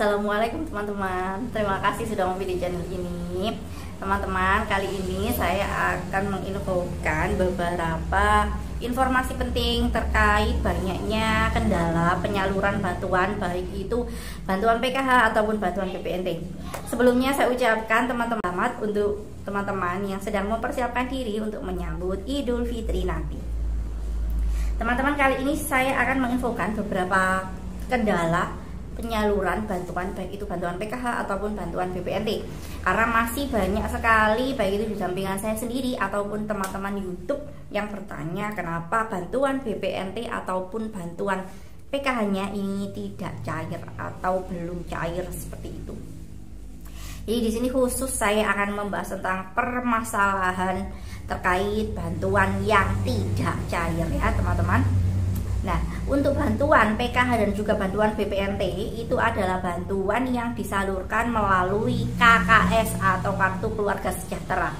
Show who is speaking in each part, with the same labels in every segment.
Speaker 1: Assalamualaikum teman-teman. Terima kasih sudah memilih channel ini. Teman-teman, kali ini saya akan menginfokan beberapa informasi penting terkait banyaknya kendala penyaluran bantuan, baik itu bantuan PKH ataupun bantuan BPNT. Sebelumnya saya ucapkan teman-teman selamat untuk teman-teman yang sedang mempersiapkan diri untuk menyambut Idul Fitri nanti. Teman-teman, kali ini saya akan menginfokan beberapa kendala penyaluran bantuan, baik itu bantuan PKH ataupun bantuan BPNT, karena masih banyak sekali baik itu di sampingan saya sendiri ataupun teman-teman YouTube yang bertanya kenapa bantuan BPNT ataupun bantuan PKH-nya ini tidak cair atau belum cair seperti itu. Jadi di sini khusus saya akan membahas tentang permasalahan terkait bantuan yang tidak cair ya teman-teman. Nah, untuk bantuan PKH dan juga bantuan BPNT itu adalah bantuan yang disalurkan melalui KKS atau Kartu Keluarga Sejahtera.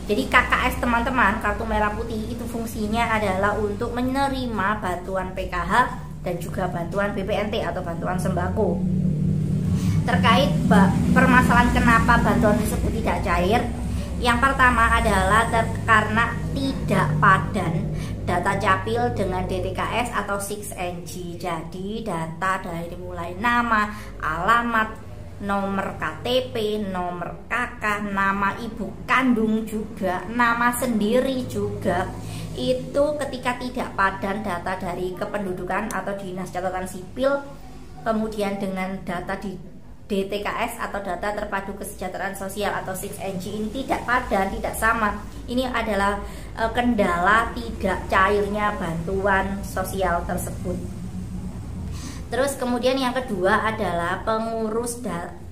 Speaker 1: Jadi KKS teman-teman, kartu merah putih, itu fungsinya adalah untuk menerima bantuan PKH dan juga bantuan BPNT atau bantuan sembako. Terkait permasalahan kenapa bantuan tersebut tidak cair, yang pertama adalah karena tidak padan data capil dengan DTKS atau 6NG. Jadi data dari mulai nama, alamat, nomor KTP, nomor KK, nama ibu kandung juga, nama sendiri juga, itu ketika tidak padan data dari kependudukan atau dinas catatan sipil, kemudian dengan data di DTKS atau data terpadu kesejahteraan sosial atau 6NG ini tidak padan, tidak sama. Ini adalah kendala tidak cairnya bantuan sosial tersebut. Terus kemudian yang kedua adalah pengurus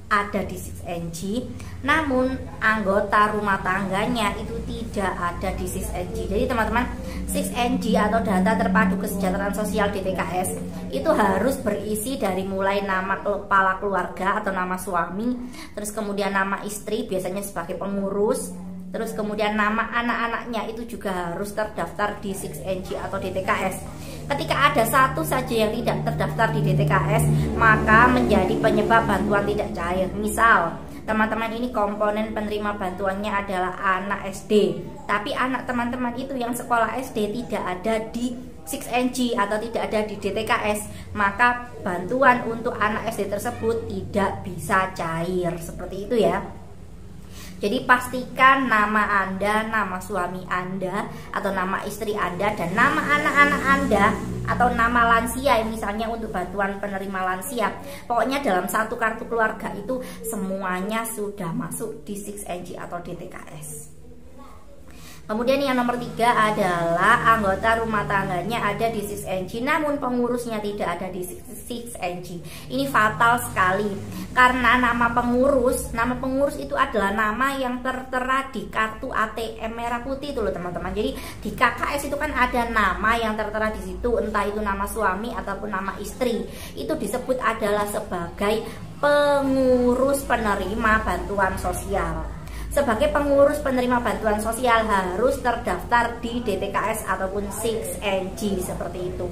Speaker 1: ada di 6NG, namun anggota rumah tangganya itu tidak ada di 6NG. Jadi teman-teman, 6NG atau data terpadu kesejahteraan sosial DTKS itu harus berisi dari mulai nama kepala keluarga atau nama suami, terus kemudian nama istri biasanya sebagai pengurus, terus kemudian nama anak-anaknya itu juga harus terdaftar di 6NG atau DTKS. Ketika ada satu saja yang tidak terdaftar di DTKS, maka menjadi penyebab bantuan tidak cair. Misal, teman-teman ini komponen penerima bantuannya adalah anak SD, tapi anak teman-teman itu yang sekolah SD tidak ada di 6NG atau tidak ada di DTKS, maka bantuan untuk anak SD tersebut tidak bisa cair. Seperti itu ya. Jadi pastikan nama Anda, nama suami Anda, atau nama istri Anda, dan nama anak-anak Anda, atau nama lansia misalnya untuk bantuan penerima lansia. Pokoknya dalam satu kartu keluarga itu semuanya sudah masuk di 6NG atau DTKS. Kemudian yang nomor 3 adalah anggota rumah tangganya ada di 6NG, namun pengurusnya tidak ada di 6NG. Ini fatal sekali, karena nama pengurus itu adalah nama yang tertera di kartu ATM merah putih itu loh teman-teman. Jadi di KKS itu kan ada nama yang tertera di situ, entah itu nama suami ataupun nama istri. Itu disebut adalah sebagai pengurus penerima bantuan sosial. Sebagai pengurus penerima bantuan sosial harus terdaftar di DTKS ataupun 6NG seperti itu.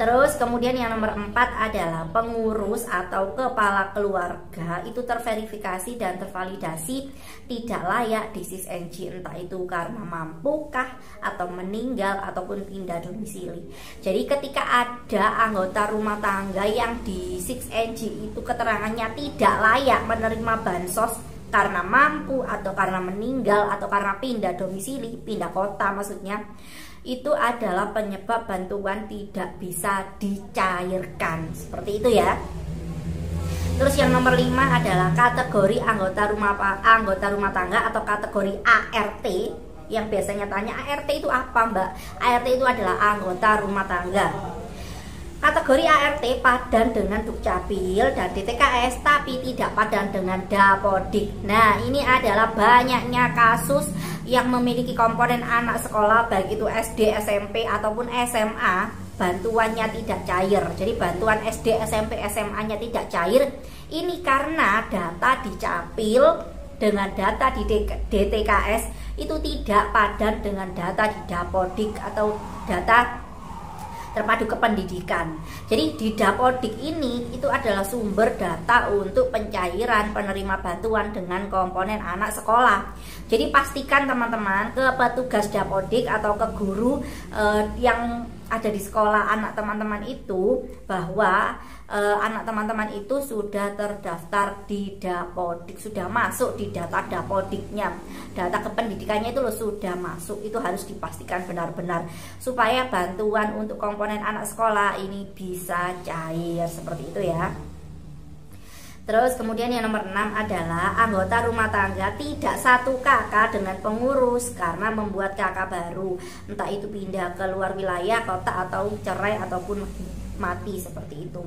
Speaker 1: Terus kemudian yang nomor 4 adalah pengurus atau kepala keluarga itu terverifikasi dan tervalidasi tidak layak di 6NG, entah itu karena mampukah atau meninggal ataupun pindah domisili. Jadi ketika ada anggota rumah tangga yang di 6NG itu keterangannya tidak layak menerima bansos karena mampu atau karena meninggal atau karena pindah domisili, pindah kota maksudnya, itu adalah penyebab bantuan tidak bisa dicairkan. Seperti itu ya. Terus yang nomor 5 adalah kategori anggota rumah tangga atau kategori ART. Yang biasanya tanya, ART itu apa Mbak? ART itu adalah anggota rumah tangga. Kategori ART padan dengan Dukcapil dan DTKS tapi tidak padan dengan Dapodik. Nah, ini adalah banyaknya kasus yang memiliki komponen anak sekolah baik itu SD, SMP ataupun SMA, bantuannya tidak cair. Jadi bantuan SD, SMP, SMA-nya tidak cair. Ini karena data di Capil dengan data di DTKS itu tidak padan dengan data di Dapodik atau data terpadu kependidikan. Jadi di Dapodik ini itu adalah sumber data untuk pencairan penerima bantuan dengan komponen anak sekolah. Jadi pastikan teman-teman ke petugas Dapodik atau ke guru yang ada di sekolah anak teman-teman itu bahwa anak teman-teman itu sudah terdaftar di Dapodik, sudah masuk di data Dapodiknya, data kependidikannya itu loh sudah masuk. Itu harus dipastikan benar-benar supaya bantuan untuk komponen anak sekolah ini bisa cair seperti itu ya. Terus kemudian yang nomor 6 adalah anggota rumah tangga tidak satu kakak dengan pengurus karena membuat kakak baru, entah itu pindah ke luar wilayah kota atau cerai ataupun mati seperti itu.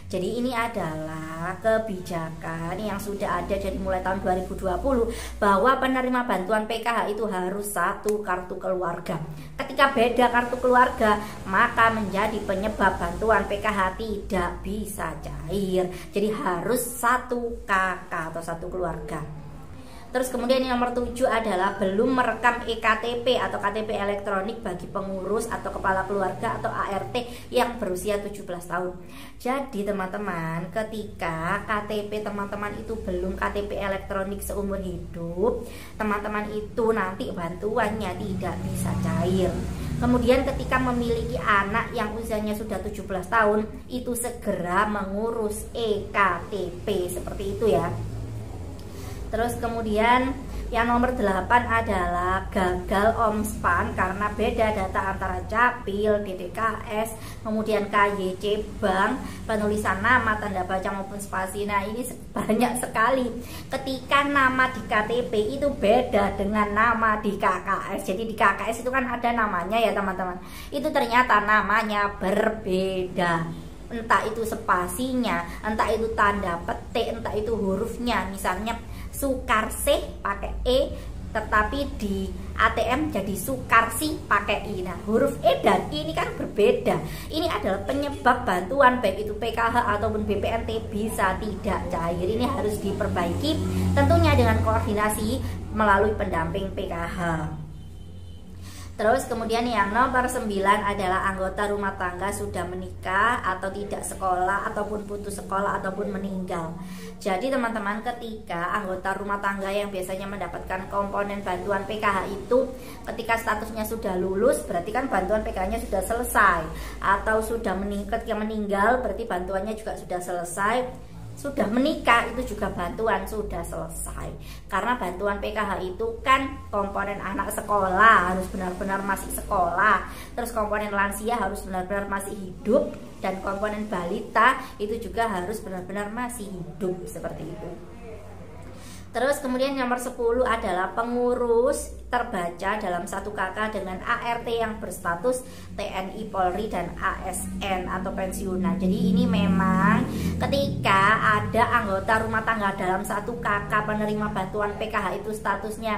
Speaker 1: Jadi ini adalah kebijakan yang sudah ada dari mulai tahun 2020 bahwa penerima bantuan PKH itu harus satu kartu keluarga. Ketika beda kartu keluarga, maka menjadi penyebab bantuan PKH tidak bisa cair. Jadi harus satu kakak atau satu keluarga. Terus kemudian yang nomor 7 adalah belum merekam EKTP atau KTP elektronik bagi pengurus atau kepala keluarga atau ART yang berusia 17 tahun. Jadi teman-teman, ketika KTP teman-teman itu belum KTP elektronik seumur hidup, teman-teman itu nanti bantuannya tidak bisa cair. Kemudian ketika memiliki anak yang usianya sudah 17 tahun, itu segera mengurus EKTP seperti itu ya. Terus kemudian yang nomor 8 adalah gagal omspan karena beda data antara Capil, DDKS, kemudian KYC Bank, penulisan nama, tanda baca maupun spasi. Nah ini banyak sekali ketika nama di KTP itu beda dengan nama di KKS. Jadi di KKS itu kan ada namanya ya teman-teman, itu ternyata namanya berbeda. Entah itu spasinya, entah itu tanda petik, entah itu hurufnya. Misalnya Sukarsih pakai E, tetapi di ATM jadi Sukarsi pakai I. Nah huruf E dan I ini kan berbeda. Ini adalah penyebab bantuan baik itu PKH ataupun BPNT bisa tidak cair. Ini harus diperbaiki tentunya dengan koordinasi melalui pendamping PKH. Terus kemudian yang nomor 9 adalah anggota rumah tangga sudah menikah atau tidak sekolah ataupun putus sekolah ataupun meninggal. Jadi teman-teman, ketika anggota rumah tangga yang biasanya mendapatkan komponen bantuan PKH itu ketika statusnya sudah lulus, berarti kan bantuan PKH-nya sudah selesai. Atau sudah ketika meninggal berarti bantuannya juga sudah selesai. Sudah menikah itu juga bantuan sudah selesai. Karena bantuan PKH itu kan komponen anak sekolah harus benar-benar masih sekolah. Terus komponen lansia harus benar-benar masih hidup. Dan komponen balita itu juga harus benar-benar masih hidup seperti itu. Terus kemudian nomor 10 adalah pengurus terbaca dalam satu KK dengan ART yang berstatus TNI, Polri, dan ASN atau pensiunan. Jadi ini memang ketika ada anggota rumah tangga dalam satu KK penerima bantuan PKH itu statusnya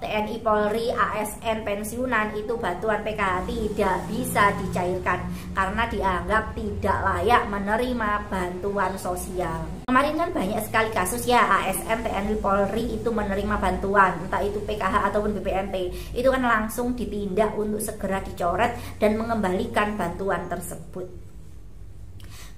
Speaker 1: TNI, Polri, ASN, pensiunan, itu bantuan PKH tidak bisa dicairkan karena dianggap tidak layak menerima bantuan sosial. Kemarin kan banyak sekali kasus ya ASN, TNI, Polri itu menerima bantuan, entah itu PKH ataupun BPNT, itu kan langsung ditindak untuk segera dicoret dan mengembalikan bantuan tersebut.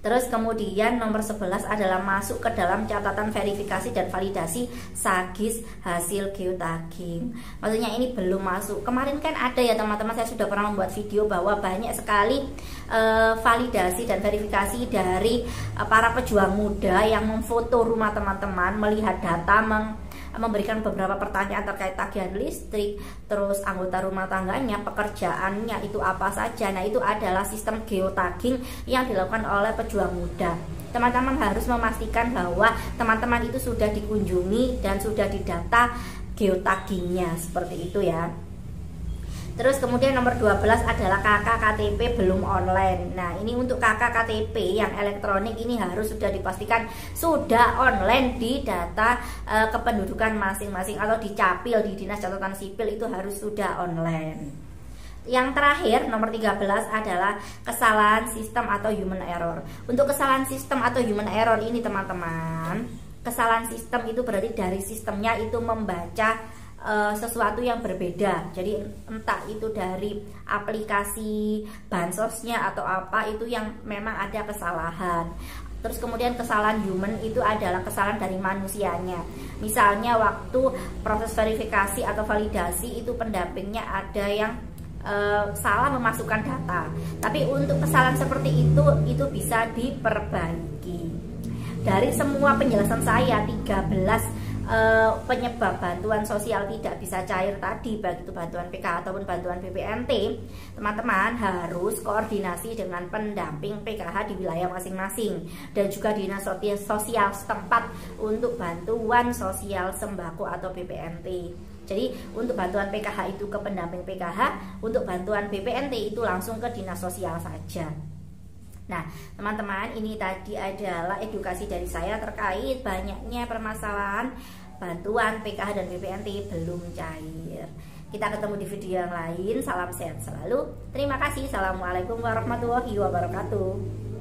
Speaker 1: Terus kemudian nomor 11 adalah masuk ke dalam catatan verifikasi dan validasi SAGIS hasil geotagging. Maksudnya ini belum masuk. Kemarin kan ada ya teman-teman, saya sudah pernah membuat video bahwa banyak sekali validasi dan verifikasi dari para pejuang muda yang memfoto rumah teman-teman, melihat data, memberikan beberapa pertanyaan terkait tagihan listrik, terus anggota rumah tangganya, pekerjaannya itu apa saja. Nah itu adalah sistem geotagging yang dilakukan oleh pejuang muda. Teman-teman harus memastikan bahwa teman-teman itu sudah dikunjungi dan sudah didata geotaggingnya seperti itu ya. Terus kemudian nomor 12 adalah KK KTP belum online. Nah ini untuk KK KTP yang elektronik ini harus sudah dipastikan sudah online di data kependudukan masing-masing atau di Capil, di Dinas Catatan Sipil itu harus sudah online. Yang terakhir nomor 13 adalah kesalahan sistem atau human error. Untuk kesalahan sistem atau human error ini teman-teman, kesalahan sistem itu berarti dari sistemnya itu membaca sesuatu yang berbeda. Jadi entah itu dari aplikasi bansosnya atau apa, itu yang memang ada kesalahan. Terus kemudian kesalahan human itu adalah kesalahan dari manusianya. Misalnya waktu proses verifikasi atau validasi itu pendampingnya ada yang salah memasukkan data. Tapi untuk kesalahan seperti itu bisa diperbaiki. Dari semua penjelasan saya 13 penyebab bantuan sosial tidak bisa cair tadi, baik itu bantuan PKH ataupun bantuan BPNT, teman-teman harus koordinasi dengan pendamping PKH di wilayah masing-masing dan juga dinas sosial setempat untuk bantuan sosial sembako atau BPNT. Jadi untuk bantuan PKH itu ke pendamping PKH, untuk bantuan BPNT itu langsung ke dinas sosial saja. Nah, teman-teman, ini tadi adalah edukasi dari saya terkait banyaknya permasalahan bantuan PKH dan BPNT belum cair. Kita ketemu di video yang lain. Salam sehat selalu. Terima kasih. Assalamualaikum warahmatullahi wabarakatuh.